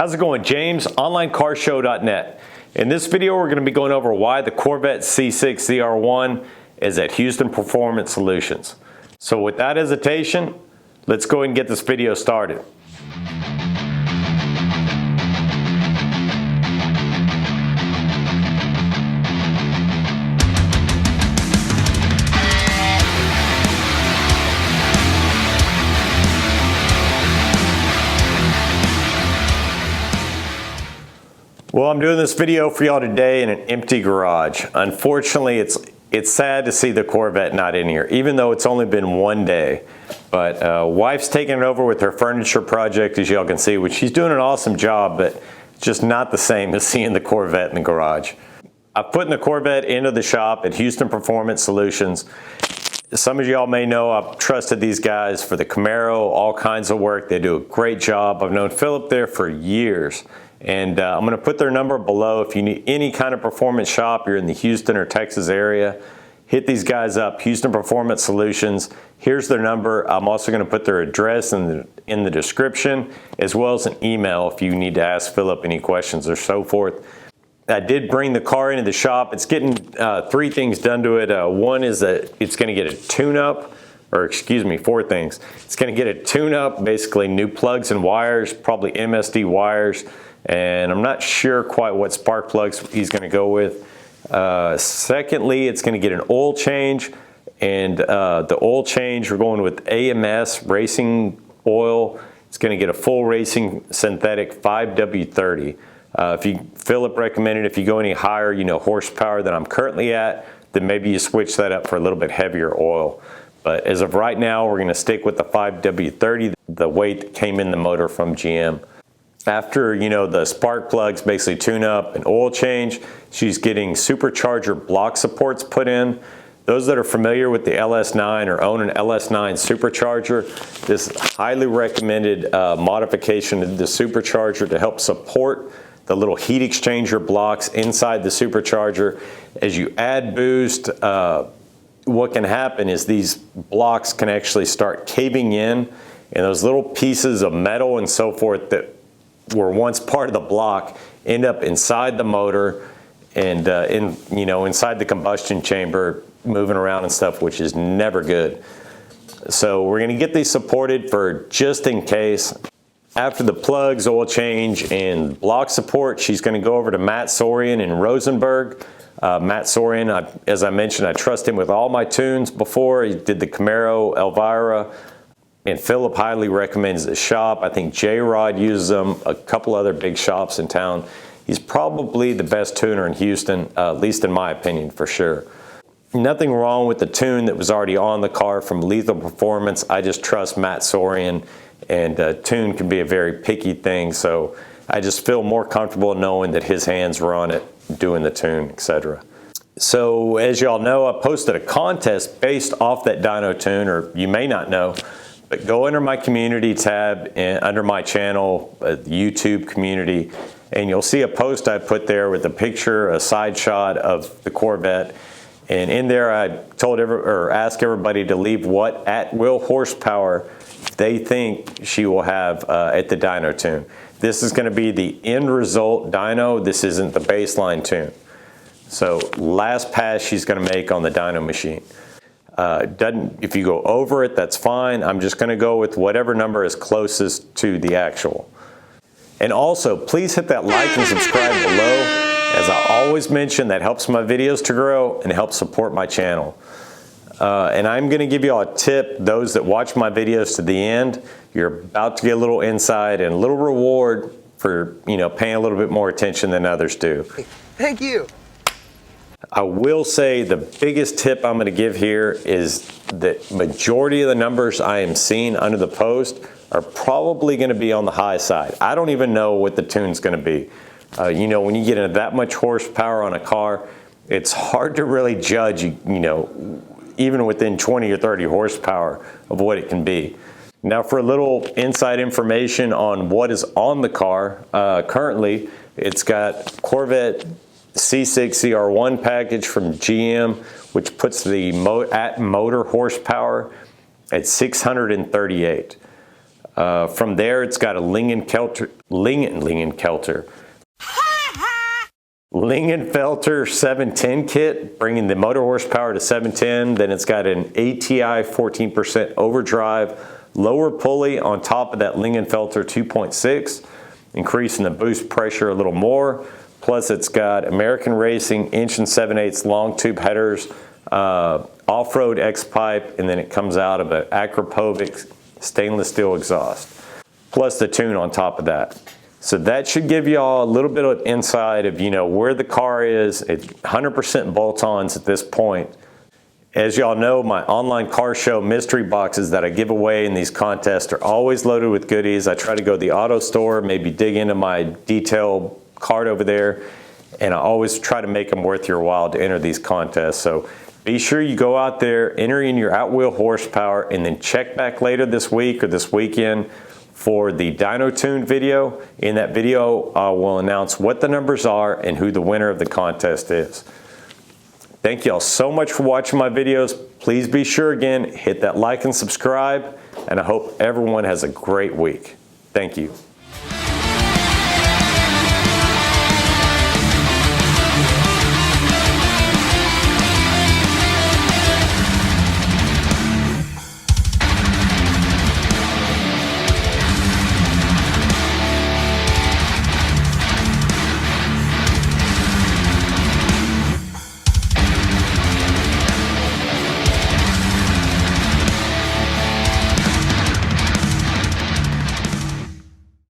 How's it going? James, onlinecarshow.net. In this video, we're going to be going over why the Corvette C6 ZR1 is at Houston Performance Solutions. So without hesitation, let's go ahead and get this video started. Well, I'm doing this video for y'all today in an empty garage. Unfortunately, it's sad to see the Corvette not in here, even though it's only been one day. But wife's taking it over with her furniture project, as y'all can see, which she's doing an awesome job, but just not the same as seeing the Corvette in the garage. I've put the Corvette into the shop at Houston Performance Solutions. Some of y'all may know I've trusted these guys for the Camaro, all kinds of work. They do a great job. I've known Philip there for years. And I'm going to put their number below. If you need any kind of performance shop, you're in the Houston or Texas area, hit these guys up, Houston Performance Solutions. Here's their number. I'm also going to put their address in the description, as well as an email if you need to ask Philip any questions or so forth. I did bring the car into the shop. It's getting three things done to it. One is that it's going to get a tune-up, or excuse me, four things. It's going to get a tune-up, basically new plugs and wires, probably MSD wires. And I'm not sure quite what spark plugs he's going to go with. Secondly, it's going to get an oil change, and the oil change, we're going with AMS Racing Oil. It's going to get a full racing synthetic 5W30. Philip recommended if you go any higher, horsepower than I'm currently at, then maybe you switch that up for a little bit heavier oil. But as of right now, we're going to stick with the 5W30, the weight that came in the motor from GM. After, the spark plugs basically tune up and oil change, she's getting supercharger block supports put in. Those that are familiar with the LS9 or own an LS9 supercharger, this is highly recommended modification of the supercharger to help support the little heat exchanger blocks inside the supercharger. As you add boost, what can happen is these blocks can actually start caving in, and those little pieces of metal and so forth that were once part of the block end up inside the motor and inside the combustion chamber, moving around and stuff, which is never good. So we're going to get these supported for just in case. After the plugs, oil change, and block support, she's going to go over to Matt Sorian in Rosenberg. Matt Sorian, as I mentioned, I trust him with all my tunes before. He did the Camaro, Elvira, and Philip highly recommends the shop. I think J-Rod uses them, a couple other big shops in town. He's probably the best tuner in Houston, at least in my opinion, for sure. Nothing wrong with the tune that was already on the car from Lethal Performance. I just trust Matt Sorian, and tune can be a very picky thing, so I just feel more comfortable knowing that his hands were on it, doing the tune, etc. So as y'all know, I posted a contest based off that dyno tune, or you may not know, but go under my community tab and under my channel, YouTube community, and you'll see a post I put there with a picture, a side shot of the Corvette. And in there, I told asked everybody to leave what at-will horsepower they think she will have at the dyno tune. This is going to be the end result dyno. This isn't the baseline tune. So last pass she's going to make on the dyno machine. If you go over it, that's fine. I'm just going to go with whatever number is closest to the actual. And also, please hit that like and subscribe below. As I always mention, that helps my videos to grow and helps support my channel. And I'm going to give you all a tip. Those that watch my videos to the end, you're about to get a little insight and a little reward for paying a little bit more attention than others do. Thank you. I will say the biggest tip I'm going to give here is that majority of the numbers I am seeing under the post are probably going to be on the high side. I don't even know what the tune's going to be. When you get into that much horsepower on a car, it's hard to really judge, even within 20 or 30 horsepower of what it can be. Now for a little inside information on what is on the car, currently it's got Corvette C6 ZR1 package from GM, which puts the motor horsepower at 638. From there, it's got a Lingenfelter 710 kit, bringing the motor horsepower to 710. Then it's got an ATI 14% overdrive lower pulley on top of that Lingenfelter 2.6, increasing the boost pressure a little more. Plus, it's got American Racing inch and 7/8 long tube headers, off-road X-pipe, and then it comes out of an Akrapovic stainless steel exhaust, plus the tune on top of that. So that should give y'all a little bit of insight of, where the car is. It's 100% bolt-ons at this point. As y'all know, my online car show mystery boxes that I give away in these contests are always loaded with goodies. I try to go to the auto store, maybe dig into my detail card over there, and I always try to make them worth your while to enter these contests. So be sure you go out there, enter in your out-wheel horsepower, and then check back later this week or this weekend for the Dyno Tune video. In that video, I will announce what the numbers are and who the winner of the contest is. Thank y'all so much for watching my videos. Please be sure again, hit that like and subscribe, and I hope everyone has a great week. Thank you.